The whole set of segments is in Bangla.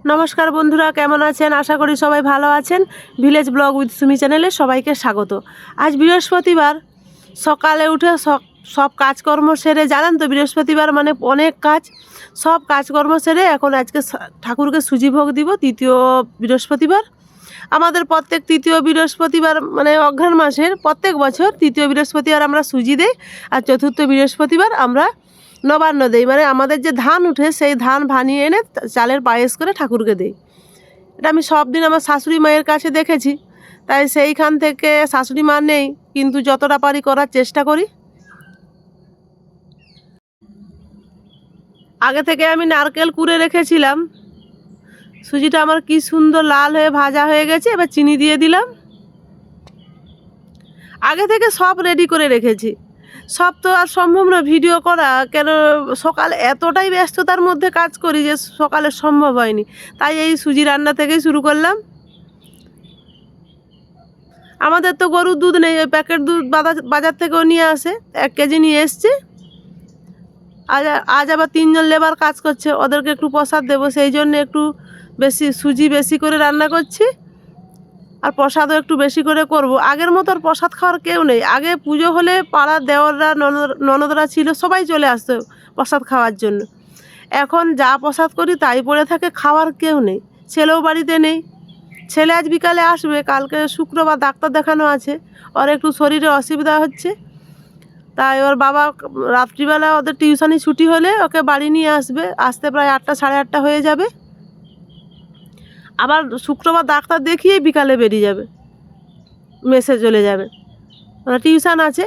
নমস্কার বন্ধুরা, কেমন আছেন? আশা করি সবাই ভালো আছেন। ভিলেজ ব্লগ উইথ সুমি চ্যানেলে সবাইকে স্বাগত। আজ বৃহস্পতিবার, সকালে উঠে সব কাজকর্ম সেরে, জানেন তো বৃহস্পতিবার মানে অনেক কাজ, সব কাজকর্ম সেরে এখন আজকে ঠাকুরকে সুজি ভোগ দিব। তৃতীয় বৃহস্পতিবার আমাদের প্রত্যেক তৃতীয় বৃহস্পতিবার মানে অঘ্রাণ মাসের প্রত্যেক বছর তৃতীয় বৃহস্পতিবার আমরা সুজি দেই, আর চতুর্থ বৃহস্পতিবার আমরা নবান্ন দেই। মানে আমাদের যে ধান উঠে সেই ধান ভানিয়ে এনে চালের পায়েস করে ঠাকুরকে দেই। এটা আমি সব দিন আমার শাশুড়ি মায়ের কাছে দেখেছি, তাই সেইখান থেকে শাশুড়ি মা নেই, কিন্তু যতটা পারি করার চেষ্টা করি। আগে থেকে আমি নারকেল কুড়ে রেখেছিলাম। সুজিটা আমার কি সুন্দর লাল হয়ে ভাজা হয়ে গেছে, এবার চিনি দিয়ে দিলাম। আগে থেকে সব রেডি করে রেখেছি, সব তো আর সম্ভব না ভিডিও করা, কেন সকালে এতটাই ব্যস্ততার মধ্যে কাজ করি যে সকালে সম্ভব হয়নি। তাই এই সুজি রান্না থেকেই শুরু করলাম। আমাদের তো গরুর দুধ নেই, ওই প্যাকেট দুধ বাজার থেকেও নিয়ে আসে, 1 কেজি নিয়ে এসছি। আজ আবার 3 জন লেবার কাজ করছে, ওদেরকে একটু প্রসাদ দেবো, সেই জন্য একটু বেশি সুজি বেশি করে রান্না করছি, আর প্রসাদও একটু বেশি করে করব। আগের মতো আর প্রসাদ খাওয়ার কেউ নেই। আগে পুজো হলে পাড়ার দেওররা ননদরা ছিল, সবাই চলে আসতো প্রসাদ খাওয়ার জন্য। এখন যা প্রসাদ করি তাই পড়ে থাকে, খাওয়ার কেউ নেই। ছেলেও বাড়িতে নেই, ছেলে আজ বিকালে আসবে, কালকে শুক্রবার ডাক্তার দেখানো আছে, ওর একটু শরীরে অসুবিধা হচ্ছে, তাই ওর বাবা রাত্রিবেলা ওদের টিউশনি ছুটি হলে ওকে বাড়ি নিয়ে আসবে, আসতে প্রায় 8টা সাড়ে 8টা হয়ে যাবে। আবার শুক্রবার ডাক্তার দেখিয়ে বিকালে বেরিয়ে যাবে, মেসে চলে যাবে। মানে টিউশন আছে,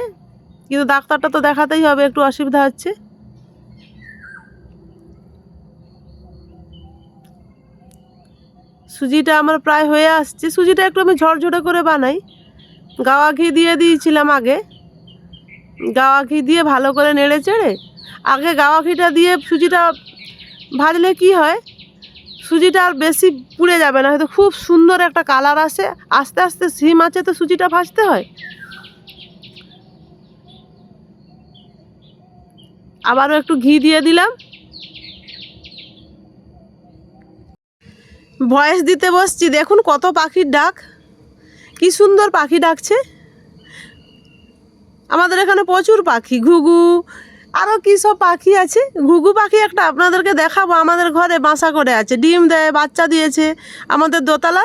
কিন্তু ডাক্তারটা তো দেখাতেই হবে, একটু অসুবিধা হচ্ছে। সুজিটা আমার প্রায় হয়ে আসছে। সুজিটা একটু আমি ঝরঝরে করে বানাই। গাওয়া ঘি দিয়ে দিয়েছিলাম আগে, গাওয়া ঘি দিয়ে ভালো করে নেড়ে চেড়ে, আগে গাওয়া ঘিটা দিয়ে সুজিটা ভাজলে কি হয়, সুজিটা আর বেশি পুড়ে যাবে না, হয়তো খুব সুন্দর একটা কালার আসে। আস্তে আস্তে সিম আছে তো সুজিটা ভাজতে হয়। আবারও একটু ঘি দিয়ে দিলাম। ভয়েস দিতে বসছি, দেখুন কত পাখির ডাক, কি সুন্দর পাখি ডাকছে। আমাদের এখানে প্রচুর পাখি, ঘুঘু, আরও কী সব পাখি আছে। ঘুঘু পাখি একটা আপনাদেরকে দেখাবো, আমাদের ঘরে বাসা করে আছে, ডিম দেয়, বাচ্চা দিয়েছে। আমাদের দোতলা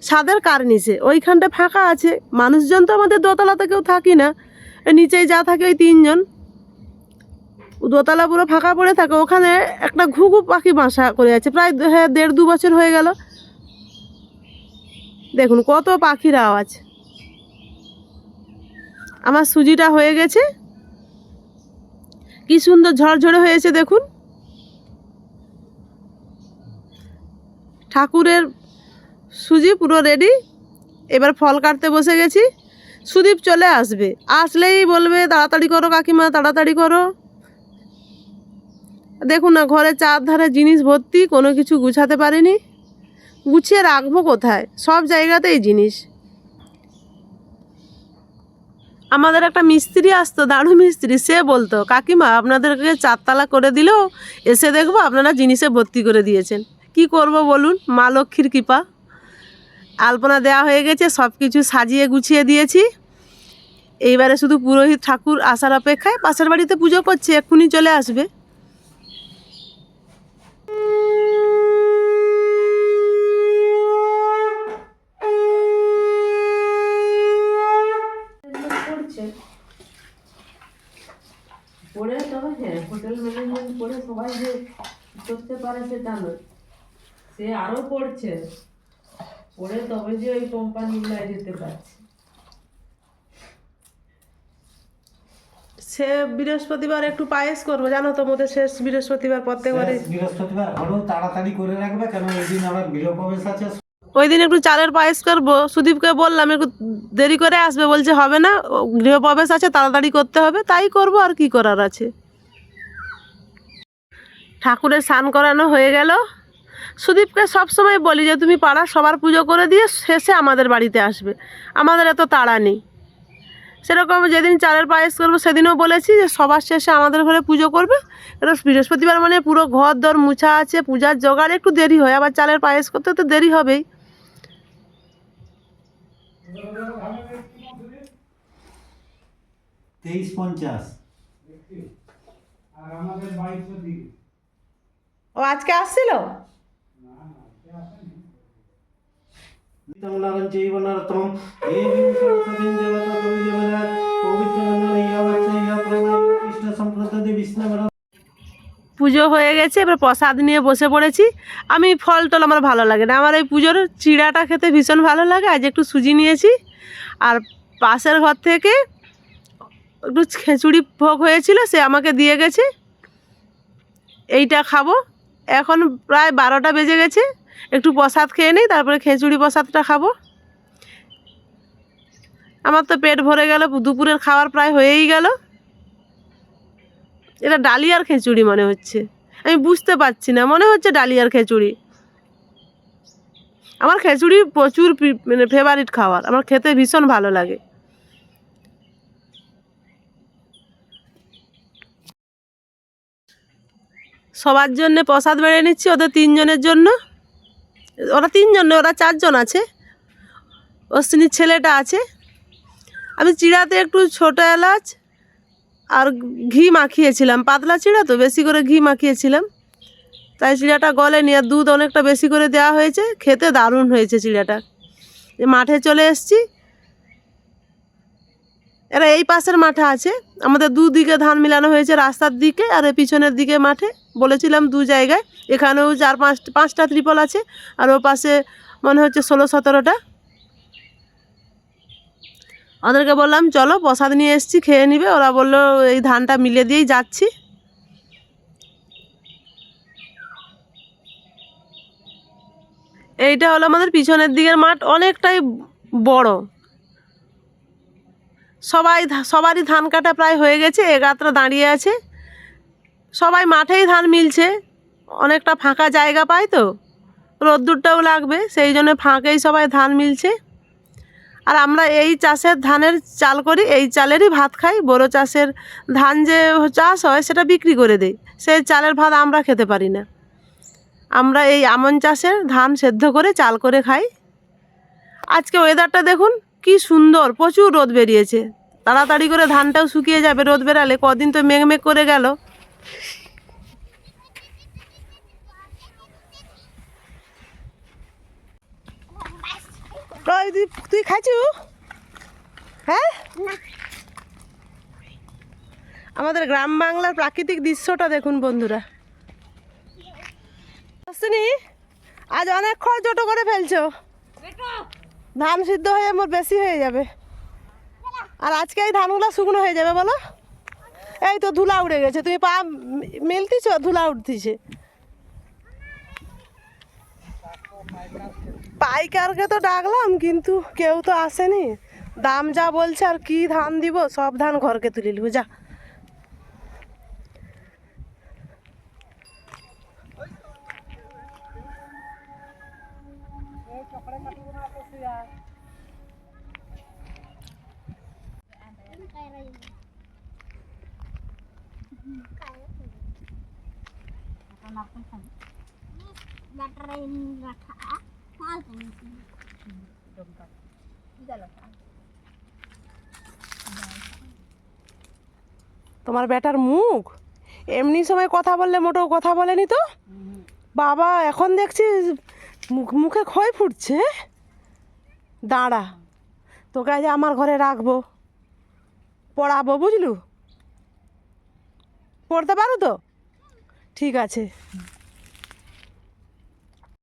ছাদের কার্নিসে, ওইখানটা ফাঁকা আছে, মানুষজন তো আমাদের দোতলাতে কেউ থাকি না, নিচেই যা থাকে ওই 3 জন, দোতলা পুরো ফাঁকা পড়ে থাকে। ওখানে একটা ঘুঘু পাখি বাসা করে আছে, প্রায় 1.5-2 বছর হয়ে গেল। দেখুন কত পাখির আওয়াজ। আমার সুজিটা হয়ে গেছে, কি সুন্দর ঝরঝরে হয়েছে দেখুন। ঠাকুরের সুজি পুরো রেডি, এবার ফল কাটতে বসে গেছি। সুদীপ চলে আসবে, আসলেই বলবে তাড়াতাড়ি করো কাকিমা, তাড়াতাড়ি করো। দেখুন না, ঘরের চারধারে জিনিস ভর্তি, কোনো কিছু গুছাতে পারিনি। গুছিয়ে রাখবো কোথায়, সব জায়গাতেই জিনিস। আমাদের একটা মিস্ত্রি আসতো, দাঁড়ু মিস্ত্রি, সে বলতো কাকিমা আপনাদেরকে 4 তলা করে দিলেও এসে দেখবো আপনারা জিনিসে ভর্তি করে দিয়েছেন। কি করব বলুন, মা লক্ষ্মীর কৃপা। আলপনা দেওয়া হয়ে গেছে, সব কিছু সাজিয়ে গুছিয়ে দিয়েছি। এইবারে শুধু পুরোহিত ঠাকুর আসার অপেক্ষায়। পাশের বাড়িতে পুজো করছে, এক্ষুনি চলে আসবে। পড়ে তবে হ্যাঁ, হোটেল ম্যানেজমেন্ট পড়ে সবাই যে করতে পারে সেটা নয়, সে আরও পড়ছে, পড়ে তবে যে ওই কোম্পানিগুলোয় যেতে পারছে। সে বৃহস্পতিবার একটু পায়েস করবো, জানো তো, মধ্যে শেষ বৃহস্পতিবার প্রত্যেকবারই বৃহস্পতিবার হলেও তাড়াতাড়ি করে রাখবে, কেন ওই দিন আবার গৃহপ্রবেশ আছে। ওই দিন একটু চালের পায়েস করবো। সুদীপকে বললাম একটু দেরি করে আসবে, বলছে হবে না, গৃহপ্রবেশ আছে, তাড়াতাড়ি করতে হবে, তাই করব, আর কি করার আছে। ঠাকুরের স্নান করানো হয়ে গেল। সুদীপকে সবসময় বলি যে তুমি পাড়ার সবার পুজো করে দিয়ে শেষে আমাদের বাড়িতে আসবে, আমাদের এত তাড়া নেই। সেরকম যেদিন চালের পায়েস করবো সেদিনও বলেছি যে সবার শেষে আমাদের ঘরে পুজো করবে। এটা বৃহস্পতিবার মানে পুরো ঘর দর মুছা আছে, পূজার জোগাড় একটু দেরি হয়, আবার চালের পায়েস করতে তো দেরি হবেই। 2350। ও আজকে আসছিল? নিত্যমনারঞ্চ চৈব নরোত্তমম দেবীং সরস্বতীং জগন্নাথ বিজয়নাথ পবিত্রনন্দন ইয়াবচ্চ ইয়া প্রণয় কৃষ্ণ সম্প্রদায় বিষ্ণু। পুজো হয়ে গেছে, এবার প্রসাদ নিয়ে বসে পড়েছি। আমি ফল টল আমার ভালো লাগে না, আমার এই পুজোর চিড়াটা খেতে ভীষণ ভালো লাগে। আজ একটু সুজি নিয়েছি, আর পাশের ঘর থেকে একটু খিচুড়ি ভোগ হয়েছিল, সে আমাকে দিয়ে গেছে। এইটা খাবো। এখন প্রায় 12টা বেজে গেছে, একটু প্রসাদ খেয়ে নিই, তারপরে খিচুড়ি প্রসাদটা খাবো। আমার তো পেট ভরে গেল, দুপুরের খাবার প্রায় হয়েই গেল। এটা ডালিয়ার খিচুড়ি মনে হচ্ছে, আমি বুঝতে পারছি না, মনে হচ্ছে ডালিয়ার খিচুড়ি। আমার খিচুড়ি প্রচুর মানে ফেভারিট খাবার, আমার খেতে ভীষণ ভালো লাগে। সবার জন্য প্রসাদ বেড়ে নিচ্ছি, ওদের 3 জনের জন্য। ওরা 3 জন নয়, ওরা 4 জন আছে, অশ্বিনীর ছেলেটা আছে। আমি চিড়াতে একটু ছোটো এলাচ আর ঘি মাখিয়েছিলাম, পাতলা চিড়া তো বেশি করে ঘি মাখিয়েছিলাম, তাই চিড়াটা গলেনি। আর দুধ অনেকটা বেশি করে দেওয়া হয়েছে, খেতে দারুণ হয়েছে চিড়াটা। মাঠে চলে এসেছি, এরা এই পাশের মাঠে আছে। আমাদের দুদিকে ধান মিলানো হয়েছে, রাস্তার দিকে আর পিছনের দিকে মাঠে। বলেছিলাম 2 জায়গায়, এখানেও 4-5টা ত্রিপল আছে, আর ও পাশে মনে হচ্ছে 16-17টা। ওদেরকে বললাম চলো প্রসাদ নিয়ে এসেছি, খেয়ে নিবে। ওরা বললো এই ধানটা মিলে দিয়েই যাচ্ছি। এইটা হলো আমাদের পিছনের দিকের মাঠ, অনেকটাই বড়। সবারই ধান কাটা প্রায় হয়ে গেছে, এগাত্রা দাঁড়িয়ে আছে। সবাই মাঠেই ধান মিলছে, অনেকটা ফাঁকা জায়গা পায় তো, রোদ্দুরটাও লাগবে, সেই জন্য ফাঁকেই সবাই ধান মিলছে। আর আমরা এই চাষের ধানের চাল করি, এই চালেরই ভাত খাই। বড় চাষের ধান যে চাষ হয় সেটা বিক্রি করে দেয়, সেই চালের ভাত আমরা খেতে পারি না। আমরা এই আমন চাষের ধান সেদ্ধ করে চাল করে খাই। আজকে ওয়েদারটা দেখুন কি সুন্দর, প্রচুর রোদ বেরিয়েছে। তাড়াতাড়ি করে ধানটাও শুকিয়ে যাবে রোদ বেরালে, কদিন তো মেঘ করে গেল। তুই খাইছু? হ্যাঁ, আমাদের গ্রাম বাংলার প্রাকৃতিক দৃশ্যটা দেখুন বন্ধুরা। আজ অনেক খড় করে ফেলছো, ধান সিদ্ধ হয়ে মোর বেশি হয়ে যাবে। আর আজকে এই ধানগুলো শুকনো হয়ে যাবে বলো। এই তো ধুলা উড়ে গেছে, তুমি পা মেলতিছ, ধুলা উঠতিছে। পাইকারকে তো ডাকলাম, কিন্তু কেউ তো আসেনি। দাম যা বলছে, আর কি ধান দিব, সব ধান ঘরকে তুলে নিব যা। তোমার বেটার মুখ এমনি সময় কথা বললে মোটেও কথা বলেনি তো বাবা, এখন দেখছি মুখে খই ফুটছে। দাঁড়া, তোকে আজ আমার ঘরে রাখবো, পড়াবো, বুঝলু? পড়তে পারো তো? ঠিক আছে।